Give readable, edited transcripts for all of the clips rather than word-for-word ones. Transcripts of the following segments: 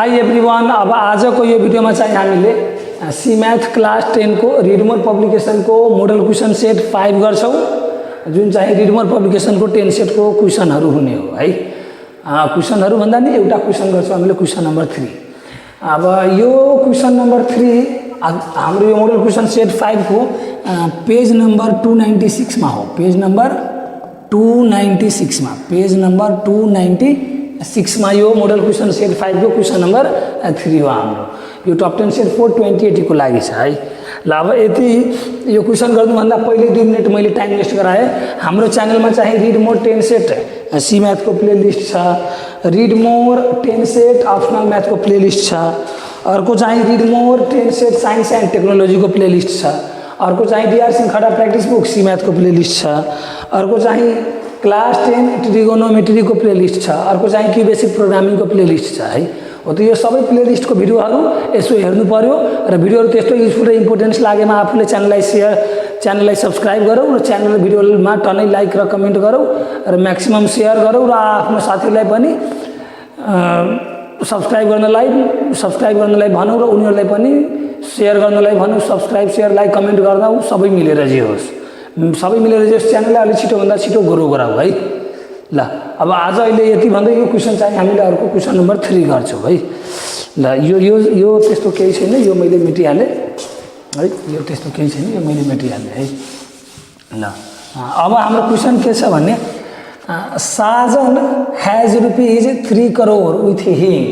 High everyone. अब आजको यो भिडियोमा चाहिँ हामीले सी म्याथ क्लास 10 को रिडमोर पब्लिकेसनको मोडल क्वेसन सेट 5 गर्छौं, जुन चाहिँ रिडमोर पब्लिकेसनको 10 सेटको क्वेसनहरू हुने हो है। क्वेसनहरू भन्दा नि एउटा क्वेसन गर्छौं हामीले, क्वेसन नम्बर 3। अब यो क्वेसन नम्बर 3 हाम्रो यो मोडल क्वेसन सेट 5 को पेज नम्बर 296 मा हो। पेज नम्बर 296 मा, पेज नम्बर 296 मा यो मोडल क्वेसन सेट 5 को क्वेसन नम्बर 3 हो हाम्रो। यो टप 10 सेट 42080 को लागि छ है। ल अब यति यो क्वेसन गर्नुभन्दा पहिले 2 मिनेट मैले टाइम वेस्ट गराएँ। हाम्रो च्यानलमा चाहिँ रिड मोर 10 सेट सी म्याथको प्लेलिस्ट छ, रिड मोर 10 सेट अप्सनल म्याथको प्लेलिस्ट छ, अर्को चाहिँ read more 10 set science and टेक्नोलोजीको प्लेलिस्ट छ, अर्को चाहिँ डीआर सिंह खडा प्र्याक्टिस बुक सी म्याथको प्लेलिस्ट छ, अर्को चाहिँ क्लास 10 ट्रिगोनोमेट्रीको प्लेलिस्ट छ, अर्को चाहिँ क्यू बेसिक प्रोग्रामिङको प्लेलिस्ट छ है। हो त यो सबै प्लेलिस्टको भिडियोहरू यसो हेर्नु पर्यो र भिडियोहरू त्यस्तो युजफुल र इम्पोर्टेन्स लागेमा आफूले च्यानललाई सब्स्क्राइब गरौँ र च्यानल भिडियोमा टनै लाइक र कमेन्ट गरौँ र म्याक्सिमम सेयर गरौँ र आफ्नो साथीहरूलाई पनि सब्स्क्राइब गर्नलाई भनौँ र उनीहरूलाई पनि सेयर गर्नलाई भनौँ। सब्स्क्राइब सेयर लाइक कमेन्ट गर्दा सबै मिलेर जे होस्, सबै मिलेर जे होस्, च्यानललाई अलि छिटोभन्दा छिटो ग्रो गराऊ है। ल अब आज अहिले यति भन्दै यो क्वेसन चाहिँ हामीले अर्को क्वेसन नम्बर 3 गर्छौँ है। ल यो त्यस्तो केही छैन, यो मैले मेटिहालेँ है। यो त्यस्तो केही छैन, यो मैले मेटिहालेँ है। ल अब हाम्रो क्वेसन के छ भने Sajan has rupees 3 crore with him.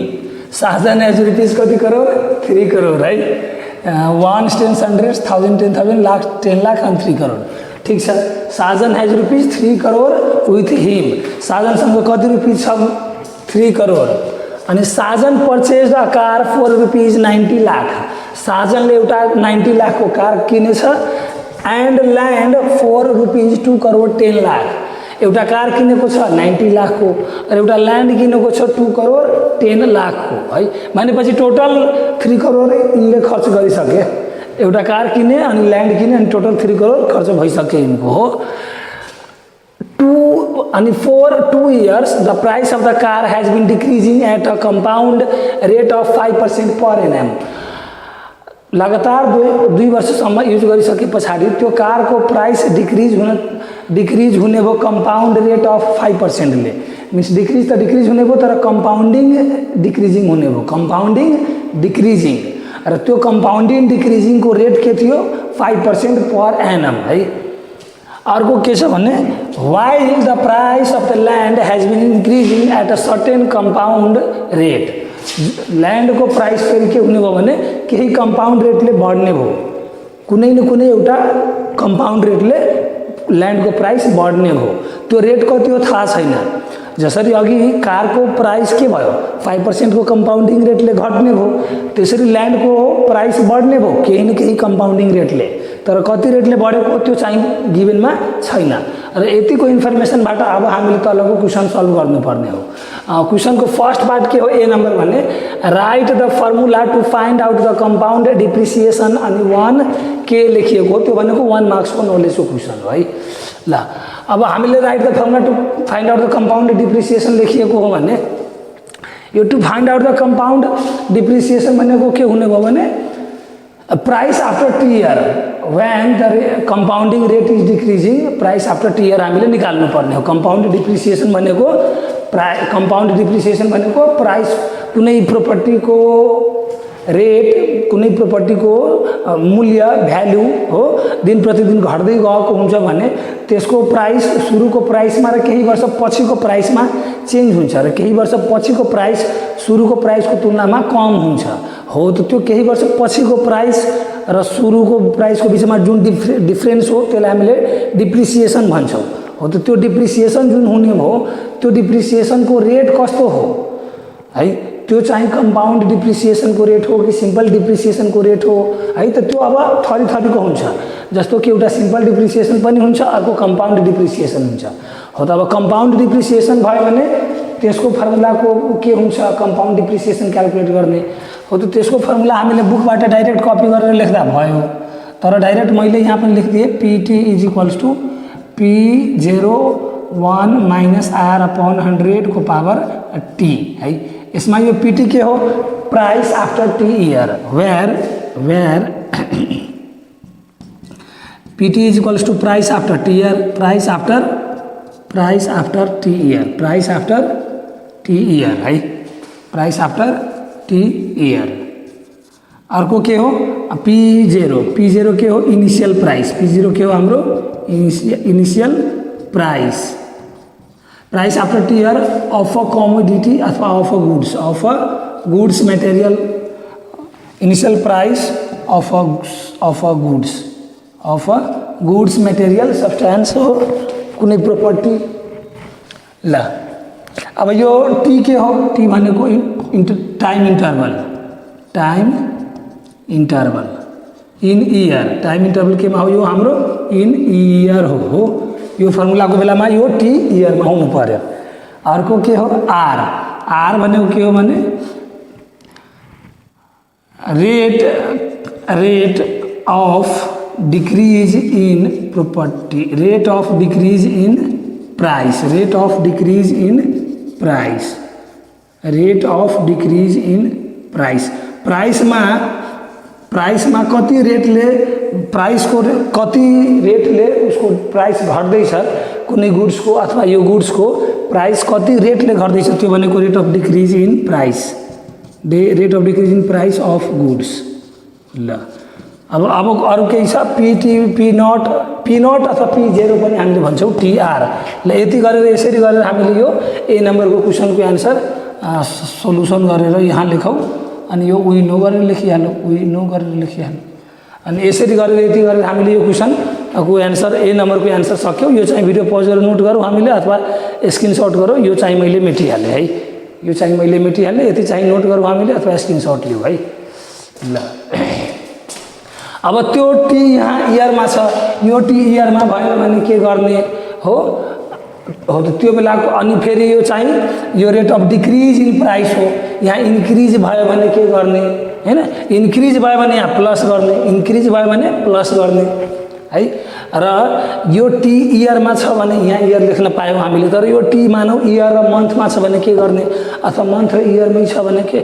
Sajan has rupees कति करोड? 3 करोड है। 1 10 100 1000 10,000 लाख 10 लाख and 3 करोड। ठीक छ। Sajan has rupees 3 crore with him. साजनसँग कति रुपीज छ? 3 करोड। अनि Sajan purchase a car for rupees 90 lakh. साजनले एउटा 90 लाखको कार किनेछ and land for rupees 2 crore 10 lakh. एउटा कार किनेको छ 90 लाखको र एउटा ल्यान्ड किनेको छ 2 करोड 10 लाखको है। भनेपछि टोटल 3 करोड यिनले खर्च गरिसके। एउटा कार किने अनि ल्यान्ड किने अनि टोटल 3 करोड खर्च भइसक्यो यिनको हो। अनि for 2 years the price of the car has been decreasing at a compound rate of 5% per annum. लगातार 2 वर्षसम्म युज गरिसके पछाडि त्यो कारको प्राइस डिक्रिज हुने भयो कम्पाउन्ड रेट अफ 5% ले। मिन्स डिक्रिज त डिक्रिज हुने भयो तर कम्पाउन्डिङ डिक्रिजिङ हुने भयो, कम्पाउन्डिङ डिक्रिजिङ। र त्यो कम्पाउन्डिङ डिक्रिजिङको रेट के थियो? 5% पर एनम है। अर्को के छ भने while the price of the land has been increasing at a certain compound rate. ल्यान्डको प्राइस फेरि के हुने भयो भने केही कम्पाउन्ड रेटले बढ्ने भयो, कुनै न कुनै एउटा कम्पाउन्ड रेटले ल्यान्डको प्राइस बढ्ने भयो। त्यो रेट कति हो थाहा छैन। जसरी अघि कारको प्राइस के भयो 5% को कम्पाउन्डिङ रेटले घट्ने भयो, त्यसरी ल्यान्डको प्राइस बढ्ने भयो केही न केही कम्पाउन्डिङ रेटले। तर कति रेटले बढेको त्यो चाहिँ गिभनमा छैन। र यतिको इन्फर्मेसनबाट अब हामीले तलको क्वेसन सल्भ गर्नुपर्ने हो। क्वेसनको फर्स्ट पार्ट के हो? ए नम्बर भने write the formula to find out the compound depreciation. अनि 1 के लेखिएको त्यो भनेको 1 मार्क्सको नलेजको क्वेसन हो है। ल अब हामीले write the formula to find out the compound depreciation लेखिएको हो भने यो to find out the compound depreciation भनेको के हुने भयो भने price after 2 year when the compounding rate is decreasing, price after 2 year हामीले निकाल्नु पर्ने हो। कम्पाउन्ड डिप्रिसिएसन भनेको प्राइस कुनै प्रोपर्टीको रेट, कुनै प्रोपर्टीको मूल्य भ्यालु हो दिन प्रतिदिन घट्दै गएको हुन्छ भने त्यसको प्राइस सुरुको प्राइसमा र केही वर्ष पछिको प्राइसमा चेन्ज हुन्छ र केही वर्ष पछिको प्राइस सुरुको प्राइसको तुलनामा कम हुन्छ। हो त त्यो केही वर्ष पछिको प्राइस र सुरुको प्राइसको बिचमा जुन डिफरेन्स हो त्यसलाई हामीले डिप्रिसिएसन भन्छौँ। हो त त्यो डिप्रिसिएसन जुन हुने भयो त्यो डिप्रिसिएसनको रेट कस्तो हो है? त्यो चाहिँ कम्पाउन्ड डिप्रिसिएसनको रेट हो कि सिम्पल डिप्रिसिएसनको रेट हो है त? त्यो अब थरीको हुन्छ। जस्तो कि एउटा सिम्पल डिप्रिसिएसन पनि हुन्छ, अर्को कम्पाउन्ड डिप्रिसिएसन हुन्छ। हो त अब कम्पाउन्ड डिप्रिसिएसन भयो भने त्यसको फर्मुलाको के हुन्छ? कम्पाउन्ड डिप्रिसिएसन क्याल्कुलेट गर्ने हो त त्यसको फर्मुला हामीले बुकबाट डाइरेक्ट कपी गरेर लेख्दा भयो। तर डाइरेक्ट मैले यहाँ पनि लेखिदिएँ PT is equals to P01 - R/100 को पावर T है। यसमा यो पीटी के हो price after T year where PT is equals to price after T year price after T year है प्राइस आफ्टर टी इयर। अर्को के हो P0 के हो इनिशियल प्राइस P0 के हो हाम्रो initial price after T year of a commodity अथवा of a goods material initial price of a goods material substance हो कुनै प्रॉपर्टी ल। अब यो टी के हो टी भनेको time interval in year time interval के हो यो हाम्रो इन इयर हो यो फर्मुलाको बेलामा यो टी इयरमा हुनु पर्यो। अर्को के हो आर भनेको के हो भने rate of decrease in property rate of decrease in price प्राइसमा कति रेटले उसको प्राइस घट्दैछ कुनै गुड्सको अथवा यो गुड्सको प्राइस कति रेटले घट्दैछ त्यो भनेको rate of decrease in price of goods ल। अब अरू केही छ पी नट अथवा P0 पनि हामीले भन्छौँ टीआर ल। यति गरेर यसरी गरेर हामीले यो ए नम्बरको क्वेसनको एन्सर सोल्युसन गरेर यहाँ लेखौँ अनि यो उही नो गरेर लेखिहाल्यो अनि यसरी गरेर यति गरेर हामीले यो क्वेसनको एन्सर ए नम्बरको एन्सर सक्यौँ। यो चाहिँ भिडियो पज गरेर नोट गरौँ हामीले अथवा स्क्रिनसट गरौँ। यो चाहिँ मैले मेटिहालेँ है यति चाहिँ नोट गरौँ हामीले अथवा स्क्रिनसट लिउँ है ल। अब त्यो टी यहाँ इयरमा छ यो टी इयरमा भयो भने के गर्ने हो त त्यो बेलाको अनि फेरि यो चाहिँ यो rate of decrease in price हो यहाँ इन्क्रिज भयो भने के गर्ने हैन इन्क्रिज भयो भने यहाँ प्लस गर्ने इन्क्रिज भयो भने प्लस गर्ने है र यो टी इयरमा छ भने यहाँ इयर लेख्न पायौँ हामीले। तर यो टी मानौ इयर र मन्थमा छ भने के गर्ने अथवा मन्थ र इयरमै छ भने के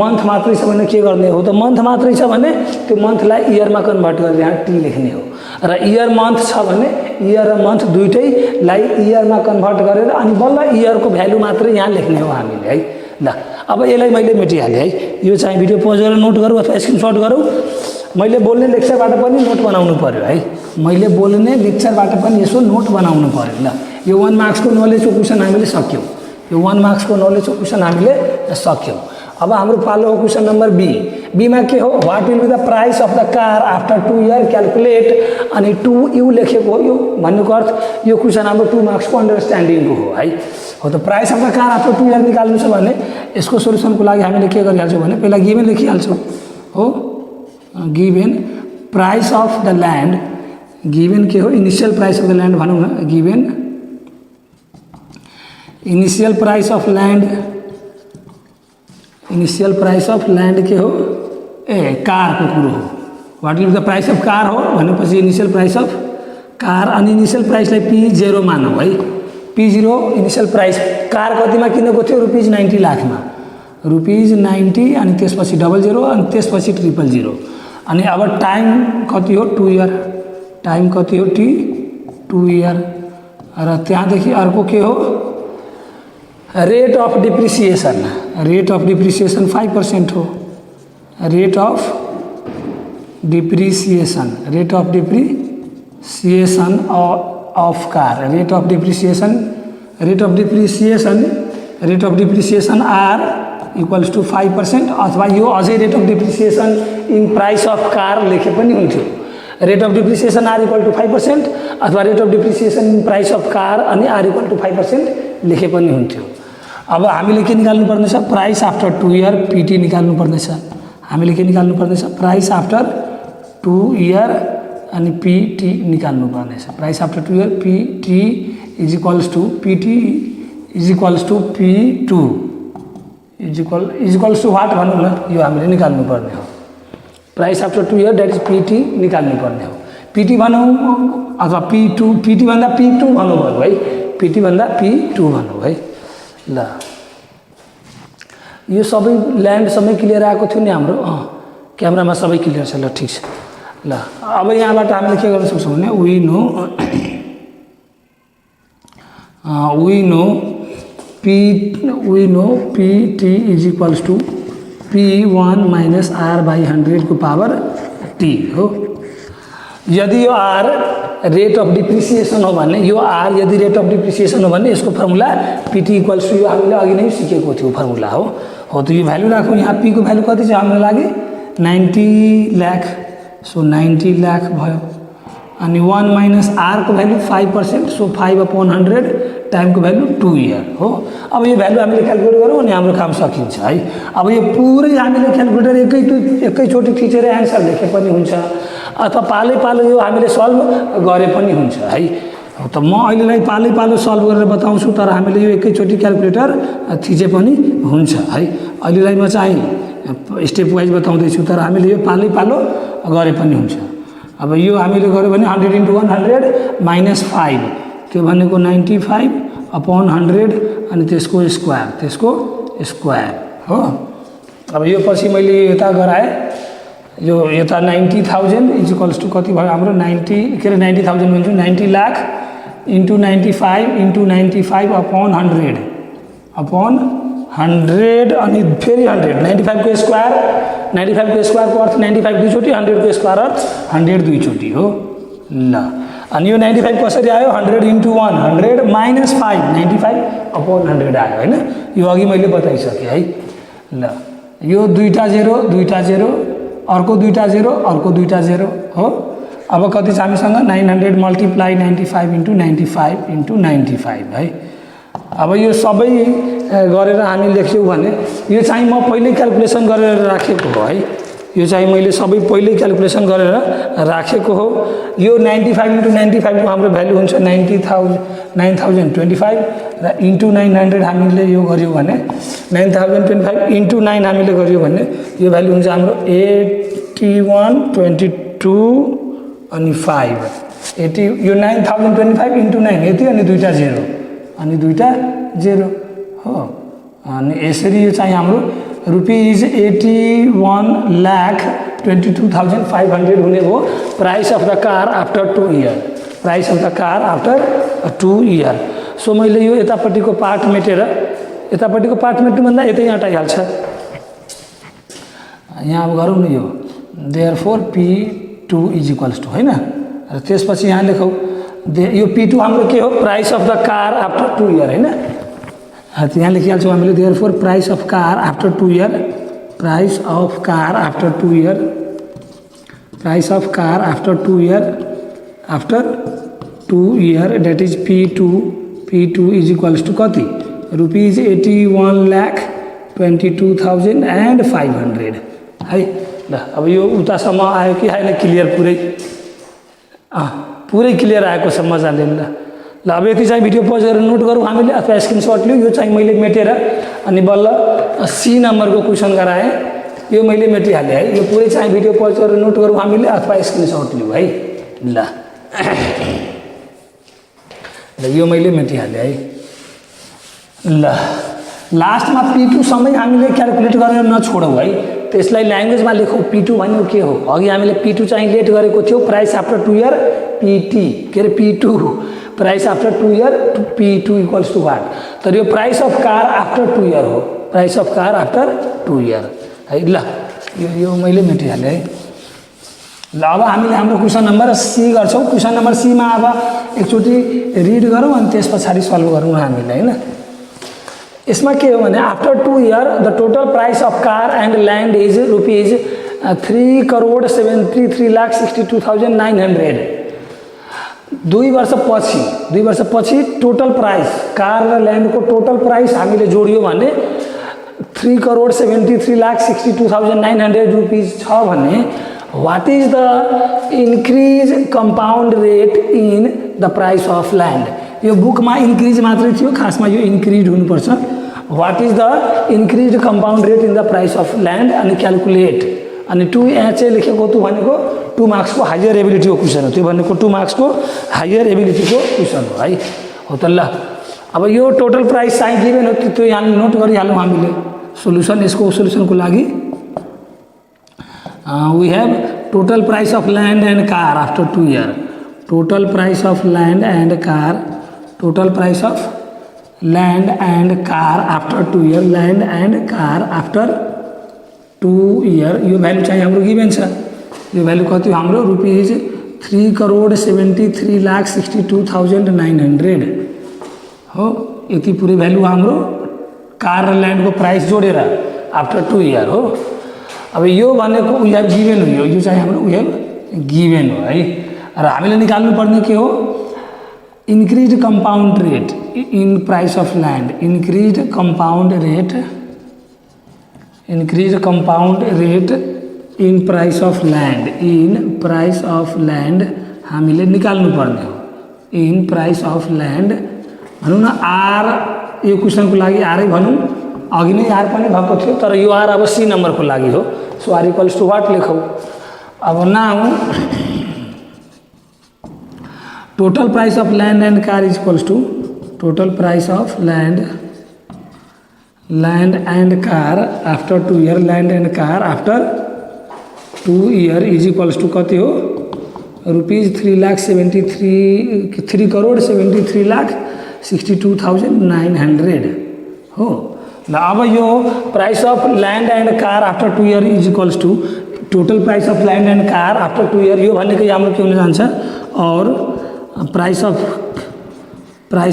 मन्थ मात्रै छ भने के गर्ने हो त मन्थ मात्रै छ भने त्यो मन्थलाई इयरमा कन्भर्ट गरेर यहाँ टी लेख्ने हो र इयर मन्थ छ भने इयर र मन्थ दुइटैलाई इयरमा कन्भर्ट गरेर अनि बल्ल इयरको भ्यालु मात्रै यहाँ लेख्ने हो हामीले है ल। अब यसलाई मैले मेटिहालेँ है यो चाहिँ भिडियो पोज गरेर नोट गरौँ अथवा स्क्रिनसट गरौँ। मैले बोल्ने लेक्चरबाट पनि नोट बनाउनु पर्यो है यसो नोट बनाउनु पर्यो ल। यो 1 मार्क्सको नलेजको क्वेसन हामीले सक्यौँ अब हाम्रो पालो हो क्वेसन नम्बर बीमा के हो what will be the price of the car after 2 year calculate अनि 2U लेखेको हो यो भन्नुको अर्थ यो क्वेसन हाम्रो 2 मार्क्सको अन्डरस्ट्यान्डिङको हो त price of the car after 2 year निकाल्नु छ भने यसको सोल्युसनको लागि हामीले के गरिहाल्छौँ भने पहिला गिभन लेखिहाल्छौँ हो given price of the land given के हो initial price of the land भनौँ न given initial price of land के हो कारको कुरो हो what will be the price of car हो भनेपछि इनिशियल प्राइस अफ कार अनि इनिशियल प्राइसलाई P0 मानौँ है P0 इनिशियल प्राइस कार कतिमा किनेको थियो ₹90 लाखमा ₹90 अनि त्यसपछि 00 अनि त्यसपछि 000 अनि अब टाइम कति हो 2 इयर टाइम कति हो 2 इयर र त्यहाँदेखि अर्को के हो रेट अफ डिप्रिसिएसन 5% हो rate of depreciation of car rate of depreciation R equals to 5% अथवा यो अझै rate of depreciation in price of car लेखे पनि हुन्थ्यो rate of depreciation R equal to 5% अथवा rate of depreciation in price of car अनि R equal to 5% लेखे पनि हुन्थ्यो। अब हामीले के निकाल्नु पर्नेछ प्राइस आफ्टर 2 इयर पीटी निकाल्नु पर्नेछ हामीले के निकाल्नु पर्नेछ प्राइस आफ्टर 2 इयर अनि पीटी निकाल्नु पर्नेछ price after 2 year PT is equals to PT is equals to P2 equals to what भनौँ न यो हामीले निकाल्नु पर्ने हो price after 2 year that is PT निकाल्नु पर्ने हो पीटी भनौँ अथवा P2 पीटी भन्दा P2 भन्नु पर्यो है पीटी भन्दा P2 भन्नु है ल। यो सबै ल्यान्ड सबै क्लियर आएको थियो नि हाम्रो क्यामेरामा सबै क्लियर छ ल ठिक छ ल अब यहाँबाट हामीले के गर्न सक्छौँ भने we know pt is equals to p1 minus r by 100 को पावर t हो। यदि यो r रेट अफ डिप्रिसिएसन हो भने यो r यदि रेट अफ डिप्रिसिएसन हो भने यसको फर्मुला pt इक्वल्स टू यो हामीले अघि नै सिकेको थियो फर्मुला हो त यो भ्यालु राखौँ यहाँ p को भ्यालु कति छ हाम्रो लागि 90 लाख सो 90 लाख भयो अनि 1 माइनस r को भ्यालु 5% सो 5/100 टाइम को भ्यालु 2 इयर हो। अब यो भ्यालु हामीले क्याल्कुलेट गरौँ अनि हाम्रो काम सकिन्छ है। अब यो पुरै हामीले क्याल्कुलेटर एकैचोटि थिचेर एन्सर लेखे पनि हुन्छ अथवा पालै पालो यो हामीले सल्भ गरे पनि हुन्छ है। त म अहिलेलाई पालै पालो सल्भ गरेर बताउँछु तर हामीले यो एकैचोटि क्याल्कुलेटर थिचे पनि हुन्छ है। अहिलेलाई म चाहिँ स्टेप वाइज बताउँदैछु तर हामीले यो पालै पालो गरे पनि हुन्छ। अब यो हामीले गर्यो भने 100 × 100 माइनस 5 त्यो भनेको 95/100 अनि त्यसको स्क्वायर हो। अब यो पछि मैले यता गराएँ यो यता 90,000 इज इक्वल्स टू कति भयो हाम्रो 90,000 भन्छु 90 लाख इन्टु 95 इन्टु 95/100 अनि फेरि 100 95 को स्क्वायर को अर्थ 95 दुईचोटि 100 को स्क्वायर अर्थ 100 दुईचोटि हो ल। अनि यो 95 कसरी आयो 100 इन्टु 100 माइनस 5 95/100 आयो हैन। यो अघि मैले बताइसकेँ है ल। यो दुईटा जेरो अर्को दुईटा जेरो हो। अब कति छ हामीसँग 900 मल्टिप्लाई 95 इन्टु 95 है। अब यो सबै गरेर हामी लेख्यौँ भने यो चाहिँ म पहिल्यै क्याल्कुलेसन गरेर राखेको हो है। यो चाहिँ मैले सबै पहिल्यै क्याल्कुलेसन गरेर राखेको हो। यो 95 इन्टु 95 को हाम्रो भ्यालु हुन्छ 9025 र इन्टु 900 हामीले यो गर्यौँ भने 9025 इन्टु 9 हामीले गर्यौँ भने यो भ्यालु हुन्छ हाम्रो 8122 अनि 5 80 यो 9025 इन्टु 9 यति अनि दुईटा जेरो हो। अनि यसरी यो चाहिँ हाम्रो रुपिज 81,22,500 हुने हो price of the car after 2 year. So मैले यो यतापट्टिको पार्ट मेटेर मेट्नुभन्दा यतै हटाइहाल्छ। यहाँ अब गरौँ न यो therefore P2 is equals two हैन। र त्यसपछि यहाँ लेखौँ यो P2 हाम्रो के हो price of the car after 2 year हैन। यहाँ लेखिहाल्छौँ हामीले therefore price of car after 2 year after 2 year that is P2 is equals to कति रुपिज 81,22,500 है ल। अब यो उतासम्म आयो कि आएन क्लियर पुरै क्लियर आएको छ मजाले ल। अब यति चाहिँ भिडियो पज गरेर नोट गरौँ हामीले अथवा स्क्रिनसट लियो। यो चाहिँ मैले मेटेर अनि बल्ल सी नम्बरको क्वेसन गराएँ यो मैले मेटिहालेँ है। यो पुरै चाहिँ भिडियो पज गरेर नोट गरौँ हामीले अथवा स्क्रिनसट लियो है ल। यो मैले मेटिहालेँ है ल। लास्टमा P2 सबै हामीले क्याल्कुलेट गरेर नछोडौँ है। त्यसलाई ल्याङ्ग्वेजमा लेखौँ P2 भनेको के हो। अघि हामीले P2 चाहिँ लेट गरेको थियो price after 2 year P2 price after 2 year P2 equals to what. तर यो price of car after 2 year हो है ल। यो मैले मेटिहालेँ है ल। अब हामीले हाम्रो क्वेसन नम्बर सी गर्छौँ। क्वेसन नम्बर सीमा अब एकचोटि रिड गरौँ अनि त्यस पछाडि सल्भ गरौँ हामीले हैन। यसमा के हो भने after 2 year the total price of car and land is rupees 3,73,62,900। 2 वर्षपछि टोटल प्राइस कार र ल्यान्डको टोटल प्राइस हामीले जोडियो भने 3,73,62,900 रुपिज छ भने what is the increase compound rate in the price of land. यो बुकमा इन्क्रिज मात्रै थियो खासमा यो इन्क्रिज हुनुपर्छ। What is the increase compound rate in the price of land अनि क्याल्कुलेट अनि 2 यहाँ चाहिँ लेखेको त्यो भनेको 2 मार्क्सको हायर एबिलिटीको क्वेसन हो। त्यो भनेको 2 मार्क्सको हायर एबिलिटीको क्वेसन हो है त ल। अब यो टोटल प्राइस चाहिँ गिभेन हो त्यो यहाँ नोट गरिहालौँ हामीले सोल्युसन यसको सोल्युसनको लागि we have total price of land and car after 2 years, total price of land and car, total price of land and car after 2 years, land and car after 2 years। यो value चाहिए हाम्रो given छ। यो value कति हो हाम्रो rupees 3,73,62,900 हो। यति पुरै भैल्यू हाम्रो कार र ल्यान्डको प्राइस जोडेर आफ्टर 2 years हो। अब यो भनेको वी हेभ गिभन हो, यो चाहिँ हाम्रो वी हेभ गिभन हो है। र हामीले निकाल्नु पर्ने के हो increase compound rate in price of land, increase compound rate, increase compound rate in price of land, in price of land हामीले निकाल्नु पर्ने हो। इन प्राइस अफ लैंड भनौँ न आर, यो क्वेसनको लागि आरै भनौँ, अघि नै आर पनि भएको थियो तर यो आर अब सी नम्बरको लागि हो। So R equals to what लेखौँ। अब now total price of land and car is equals to total price of land and car after 2 years, land and car after 2 years is equals to कति हो rupees 3,73,62,900 हो। ल अब यो price of land and car after 2 years is equals to total price of land and car after 2 years, यो भनेको हाम्रो के हुन जान्छ और price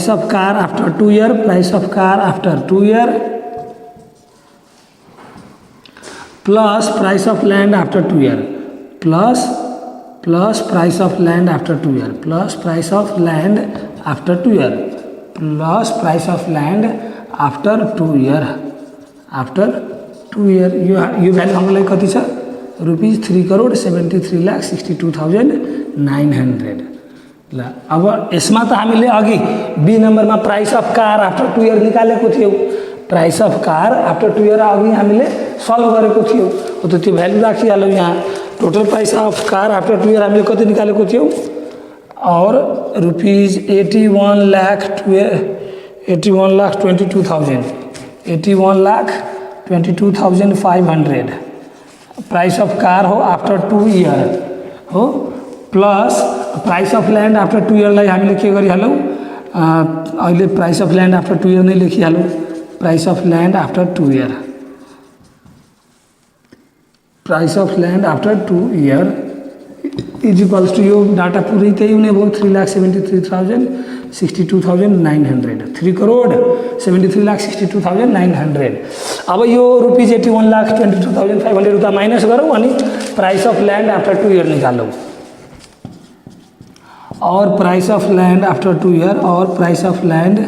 of car after 2 years, price of car after 2 years plus price of land after 2 years, plus price of land after 2 years, plus price of land after 2 years, plus price of land after 2 years, after 2 years। यो value हाम्रो लागि कति छ rupees 3,73,62,900। ल अब यसमा त हामीले अघि बी नम्बरमा price of car after 2 years निकालेको थियौँ। Price of car after 2 years अघि हामीले सल्भ गरेको थियौँ हो, त त्यो भ्यालु राखिहालौँ यहाँ। Total price of car after 2 years हामीले कति निकालेको थियौँ और रुपीज 81,22,500 प्राइस अफ कार हो आफ्टर 2 years हो, plus price of land after 2 years लाई हामीले के गरिहालौँ अहिले price of land after 2 years नै लेखिहालौँ। Price of land after 2 years, price of land after 2 years is equals to यो डाटा पूरी त्यही हुने भयो 3,73,62,900, 3,73,62,900। अब यो रुपीज 81,22,500 उता माइनस गरौँ अनि price of land after 2 years निकालौँ और price of land after 2 years और price of land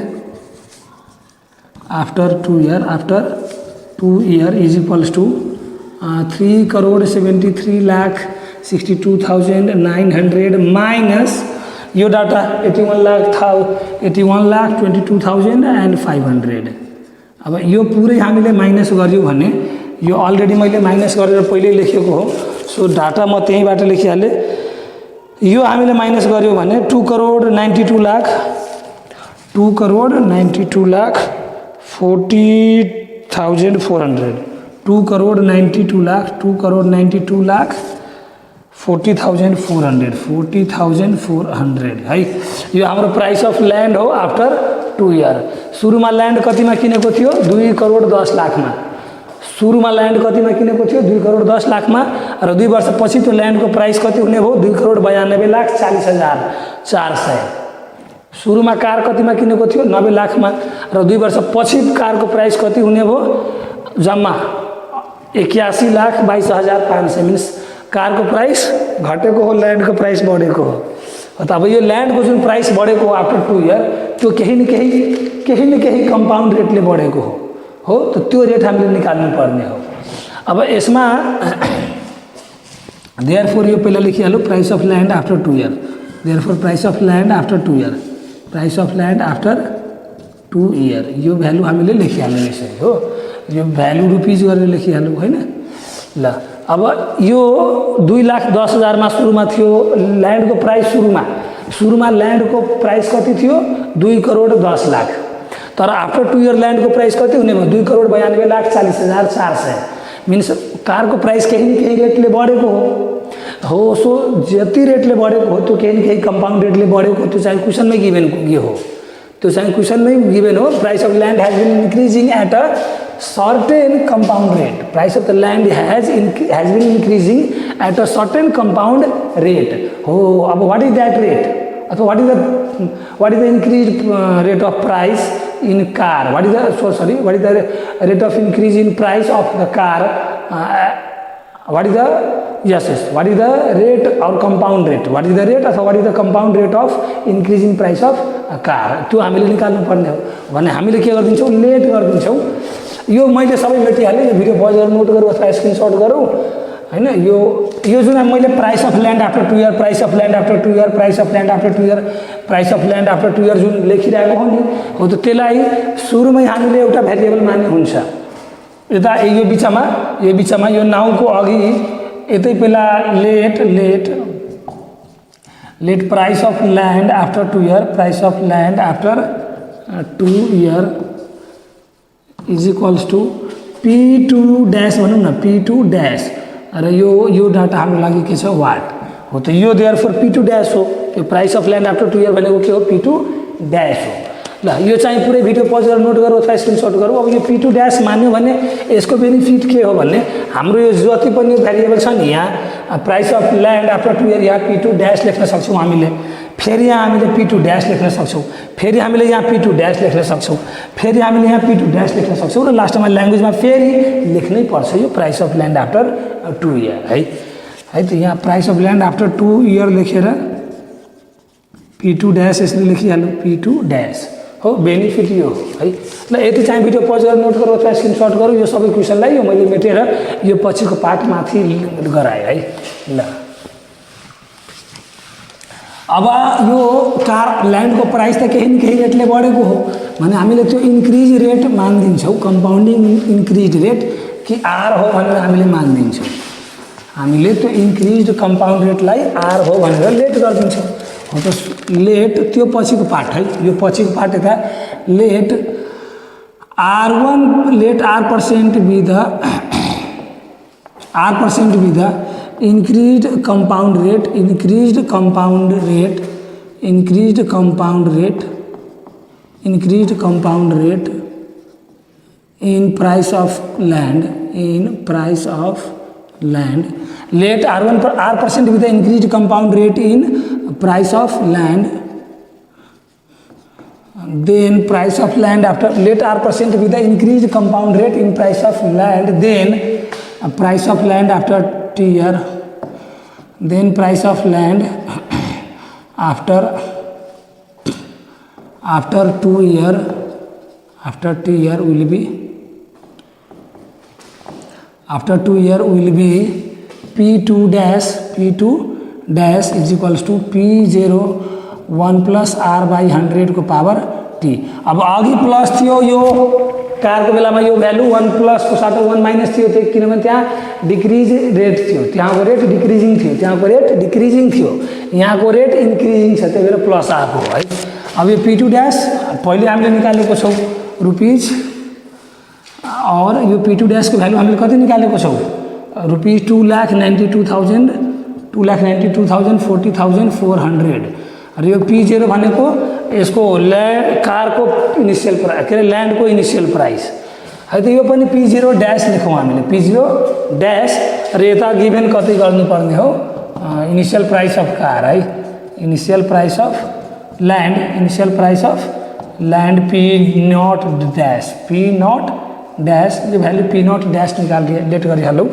after 2 years, after 2 years is equals to 3,73,62,900 minus यो डाटा 81,22,500। अब यो पुरै हामीले माइनस गर्यो भने यो अलरेडी मैले माइनस गरेर पहिले लेखेको हो, सो डाटा म त्यहीँबाट लेखिहालेँ। यो हामीले माइनस गर्यो भने 2,92,00,000 2,92,40,400 2,92,40,400 है। यो हाम्रो प्राइस अफ लैंड हो आफ्टर 2 years। सुरुमा लैंड कतिमा किनेको थियो 2,10,00,000 मा, सुरुमा लैंड कतिमा किनेको थियो 2,10,00,000 मा र 2 वर्षपछि त्यो लैंडको प्राइस कति हुने भयो 2,92,40,400। सुरुमा कार कतिमा किनेको थियो 90,00,000 मा र 2 वर्षपछि कारको प्राइस कति हुने भयो जम्मा 81,22,500। मिन्स कारको प्राइस घटेको हो, ल्यान्डको प्राइस बढेको हो। त अब यो ल्यान्डको जुन प्राइस बढेको हो आफ्टर 2 years त्यो केही न केही कंपाउंड रेटले बढेको हो, त त्यो रेट हामीले निकाल्नु पर्ने हो। अब यसमा देयरफोर यो पहिला लेखिहालौँ price of land after 2 years, therefore price of land after 2 years, price of land after 2 years यो भ्यालु हामीले लेखिहाल्नु यसरी हो। यो भ्यालु रुपीज गरेर लेखिहाल्नु हैन। ल अब यो 2,10,000 मा सुरुमा थियो ल्यान्डको प्राइस। सुरुमा ल्यान्डको प्राइस कति थियो 2,10,00,000। तर आफ्टर 2 इयर ल्यान्डको प्राइस कति हुने भयो 2,92,40,400 मिन्स कारको प्राइस केही न केही रेटले बढेको हो सो जति रेटले बढेको हो त्यो केही न केही कम्पाउन्ड रेटले बढेको त्यो चाहिँ क्वेसनमै गिभेन हो त्यो चाहिँ क्वेसनमै गिभेन हो price of land has been increasing at a certain compound rate price of the land has been increasing at a certain compound rate हो अब वाट इज द्याट रेट अथवा what is the increase rate of price in car what is the rate of increase in price of the car what is the what is the rate or compound rate what is the rate अथवा what is the compound rate of increasing price of a car त्यो हामीले निकाल्नु पर्ने हो भने हामीले के गर्दिन्छौँ late गर्दिन्छौँ यो मैले सबै मेटिहालेँ यो भिडियो पज गरेर नोट गरौँ अथवा स्क्रिनशट गरौँ हैन यो जुन मैले price of land after 2 year price of land after 2 year price of land after 2 year price of land after 2 year जुन लेखिरहेको हो नि हो त त्यसलाई सुरुमै हामीले एउटा भेरिएबल मान्ने हुन्छ यता यो बिचमा यो नाउको अघि यतै पहिला let price of land after 2 year price of land after 2 year is equals to P2 dash भनौँ न P2 ड्यास र यो डाटा हाम्रो लागि के छ वाट हो त यो देयरफोर P2 ड्यास हो यो price of land after 2 year भनेको के हो P2 ड्यास हो ल यो चाहिँ पुरै भिडियो पज गरेर नोट गरौँ अथवा स्क्रिनशट गरौँ अब यो P2 ड्यास मान्यो भने यसको बेनिफिट के हो भने हाम्रो यो जति पनि भेरिएबल छ नि यहाँ price of land after 2 year यहाँ P2 ड्यास लेख्न सक्छौँ हामीले फेरि यहाँ हामीले P2 ड्यास लेख्न सक्छौँ फेरि हामीले यहाँ P2 ड्यास लेख्न सक्छौँ फेरि हामीले यहाँ P2 ड्यास लेख्न सक्छौँ र लास्टमा ल्याङ्ग्वेजमा फेरि लेख्नै पर्छ यो price of land after 2 year है त यहाँ price of land after 2 year लेखेर P2 ड्यास यसरी लेखिहाल्नु P2 ड्यास हो बेनिफिट यो है ल यति चाहिँ भिडियो पज गरेर नोट गरौँ अथवा स्क्रिनशट गरौँ यो सबै क्वेसनलाई यो मैले मेटेर यो पछिको पार्ट माथि गराएँ है ल अब यो कार ल्यान्डको प्राइस त केही न केही रेटले बढेको हो भने हामीले त्यो इन्क्रिज रेट मानिदिन्छौँ कम्पाउन्डिङ इन्क्रिज रेट कि आर हो भनेर हामीले मानिदिन्छौँ हामीले त्यो इन्क्रिज कम्पाउन्ड रेटलाई आर हो भनेर लेट गरिदिन्छौँ हो त लेट त्यो पछिको पार्ट है यो पछिको पार्ट यता let R1 let R% be the increased compound rate in price of land let R1 per R% with the increased compound rate in price of land then price of land after let R% with the increased compound rate in price of land then price of land after 2 year then price of land after 2 year will be P2 dash is equals to P0 1 plus R by 100 को power T अब अघि plus थियो यो कारको बेलामा यो value 1 plus को साथ 1 माइनस थियो किनभने त्यहाँ डिक्रिज रेट थियो त्यहाँको रेट डिक्रिजिङ थियो यहाँको रेट इन्क्रिजिङ छ त्यही भएर प्लस आएको है अब यो P2 ड्यास पहिले हामीले निकालेको छौँ रुपीज और यो P2 ड्यास को भ्यालु हामीले कति निकालेको छौँ रुपीज 2,92,40,400 र यो P0 भनेको यसको कारको इनिसियल प्राइस के अरे ल्यान्डको इनिसियल प्राइस है त यो पनि P0 ड्यास लेखौँ हामीले P0 ड्यास र यता गिभेन कति गर्नुपर्ने हो इनिसियल प्राइस अफ कार है initial price of land P0 dash यो भ्यालु P0 ड्यास लेट गरिहालौँ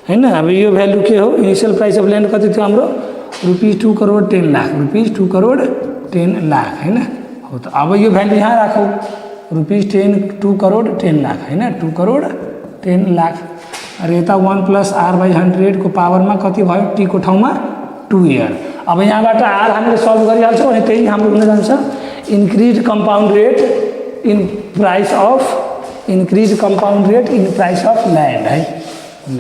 हैन अब यो भ्यालु के हो इनिसियल प्राइस अफ ल्यान्ड कति थियो हाम्रो रुपीज 2 करोड 10 लाख हैन हो त अब यो भ्यालु यहाँ राखौँ रुपीज 2 करोड 10 लाख हैन 2 करोड 10 लाख र यता 1 प्लस R by 100 को पावरमा कति भयो T को ठाउँमा 2 इयर अब यहाँबाट R हामीले सल्भ गरिहाल्छौँ अनि त्यही हाम्रो हुन जान्छ increase compound rate in price of land है ल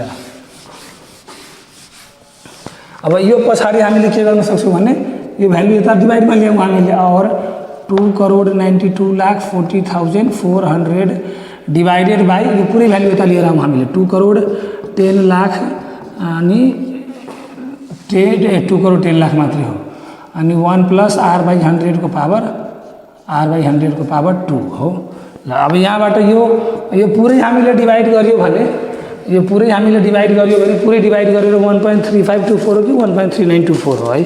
अब यो पछाडि हामीले के गर्न सक्छौँ भने यो भ्यालु यता डिभाइडमा ल्याउँ हामीले और 2,92,40,400 डिवाइडेड बाई यो पुरै भ्यालु यता लिएर आउँ हामीले 2,10,00,000 अनि 2,10,00,000 मात्रै हो अनि 1 प्लस r/100 को पावर 2 हो। ल अब यहाँबाट यो पुरै हामीले डिवाइड गरियो भने पुरै डिवाइड गरेर 1.3524 हो कि 1.3924 हो है।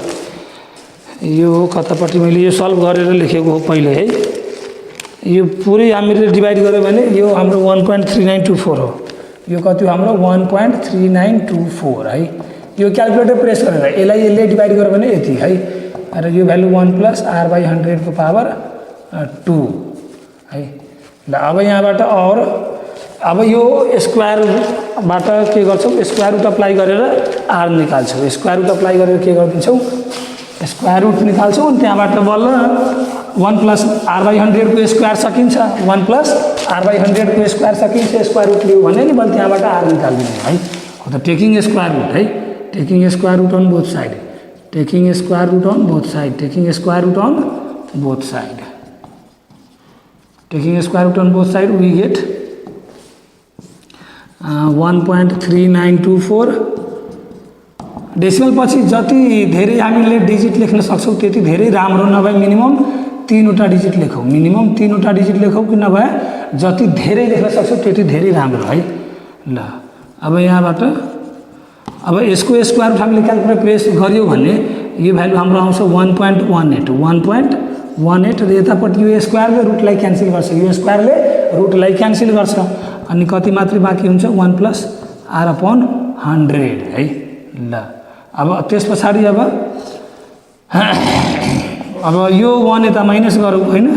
यो कतापट्टि मैले यो सल्भ गरेर लेखेको हो पहिले है। यो पुरै हामीले डिवाइड गर्यो भने यो हाम्रो 1.3924 हो। यो कति हो हाम्रो 1.3924 है। यो क्याल्कुलेटर प्रेस गरेर यसले डिवाइड गर्यो भने यति है। र यो भ्यालु 1 प्लस r/100 को पावर 2 है। ल अब यहाँबाट और अब यो स्क्वायरबाट के गर्छौँ स्क्वायर रुट अप्लाई गरेर r निकाल्छौँ। स्क्वायर रुट अप्लाई गरेर के गरिदिन्छौँ स्क्वायर रुट निकाल्छौँ अनि त्यहाँबाट बल्ल 1 प्लस r/100 को स्क्वायर सकिन्छ 1 प्लस r/100 को स्क्वायर सकिन्छ स्क्वायर रुट लियो भने नि बल्ल त्यहाँबाट r निकाल्दिने है। हो त टेकिङ स्क्वायर रुट है। Taking square root on both side taking square root on both side taking square root on both side taking square root on both side we get 1.3924 decimal पछि जति धेरै हामीले digit लेख्न सक्छौँ त्यति धेरै राम्रो नभए मिनिमम 3वटा डिजिट लेखौँ कि नभए जति धेरै लेख्न सक्छौँ त्यति धेरै राम्रो है। ल अब यहाँबाट अब यसको स्क्वायर रुट हामीले क्याल्कुलेटर प्रेस गर्यो भने यो भ्यालु हाम्रो आउँछ 1.18 र यतापट्टि यो स्क्वायरले रुटलाई क्यान्सल गर्छ अनि कति मात्रै बाँकी हुन्छ 1 प्लस r/100 है। ल अब त्यस पछाडि अब यो 1 यता माइनस गरौँ होइन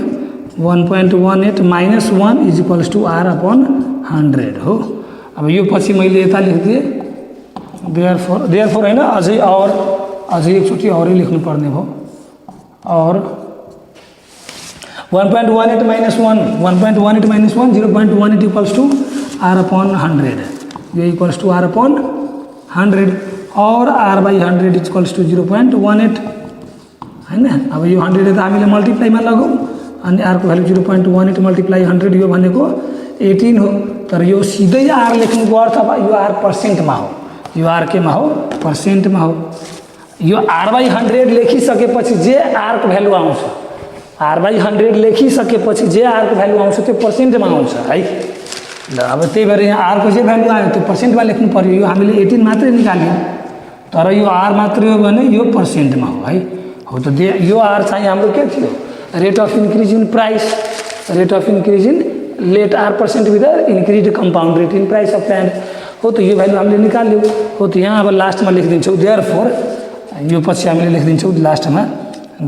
1.18 minus 1 is equals to r/100 हो। अब यो पछि मैले यता लेखिदिएँ देयरफोर होइन अझै एकचोटि औरै लेख्नु पर्ने भयो और 1.18 माइनस 1 0.18 इक्वल्स टू r/100 यो इक्वल्स टू r/100 और r/100 इक्वल्स टू 0.18 हैन। अब यो 100 त हामीले मल्टिप्लाईमा लगाऊ अनि r को भ्यालु 0.18 मल्टिप्लाई 100 यो भनेको 18 हो। तर यो सिधै r लेख्नुको अर्थ यो r पर्सेन्टमा हो यो r केमा हो पर्सेन्टमा हो। यो r/100 लेखिसकेपछि जे r को भ्यालु आउँछ r/100 लेखिसकेपछि जे r को भ्यालु आउँछ त्यो पर्सेन्टमा आउँछ है। ल अब त्यही भएर यहाँ r को जे भ्यालु आयो त्यो पर्सेन्टमा लेख्नु पर्यो। यो हामीले 18 मात्रै निकाल्यौँ तर यो r मात्रै हो भने यो पर्सेन्टमा हो है। हो त यो r चाहिँ हाम्रो के थियो rate of increase in price late r% with increase compound rate in price of land हो। तो यो भ्यालु हामीले निकाल्यौँ हो। तो यहाँ अब लास्टमा लेखिदिन्छौँ देयरफोर यो पछि हामीले लेखिदिन्छौँ लास्टमा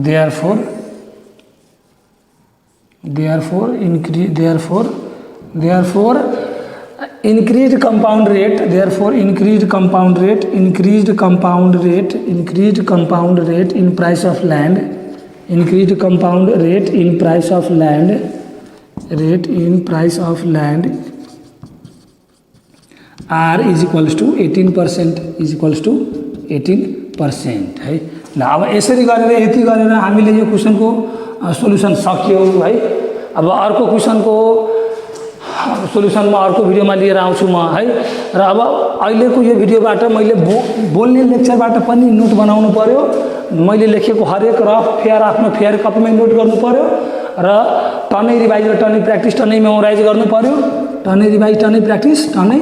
therefore increased compound rate increased compound rate in price of land r is equals to 18% है। ल अब यसरी गरेर यति गरेर हामीले यो क्वेशनको सोल्युसन सक्यौं है। अब अर्को क्वेशनको सोल्युसन म अर्को भिडियोमा लिएर आउँछु म है। र अब अहिलेको यो भिडियोबाट मैले बोल्ने लेक्चरबाट पनि नोट बनाउनु पर्यो। मैले लेखेको हरेक रफ फेयर आफ्नो फेयर कपीमै नोट गर्नु पर्यो र टनै रिभाइज र टनै प्र्याक्टिस टनै मेमोराइज गर्नु पर्यो। टनै रिभाइज टनै प्र्याक्टिस टनै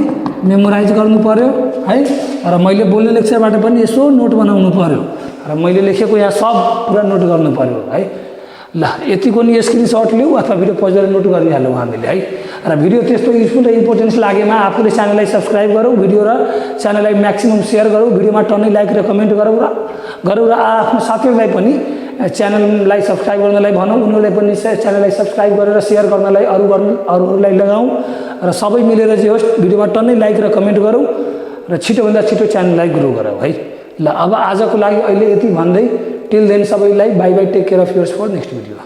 मेमोराइज गर्नु पर्यो है। र मैले बोल्ने लेक्चरबाट पनि यसो नोट बनाउनु पर्यो र मैले लेखेको यहाँ सब पुरा नोट गर्नु पर्यो है। ल यतिको नि स्क्रिनशट लिऊ अथवा भिडियो पज गरेर नोट गरिहालौँ हामीले है। र भिडियो त्यस्तो युजफुल र इम्पोर्टेन्स लागेमा आफूले च्यानललाई सब्स्क्राइब गरौँ भिडियो र च्यानललाई म्याक्सिमम सेयर गरौँ भिडियोमा टन्नै लाइक र कमेन्ट गरौँ र आफ्नो साथीहरूलाई पनि च्यानललाई सब्स्क्राइब गर्नलाई भनौँ उनीहरूलाई पनि च्यानललाई सब्स्क्राइब गरेर सेयर गर्नलाई अरूहरूलाई लगाउँ र सबै मिलेर जे होस् भिडियोमा टन्नै लाइक र कमेन्ट गरौँ र छिटोभन्दा छिटो च्यानललाई ग्रो गरौँ है। ल अब आजको लागि अहिले यति भन्दै टिल देन सबैलाई bye bye take care of yours for next video.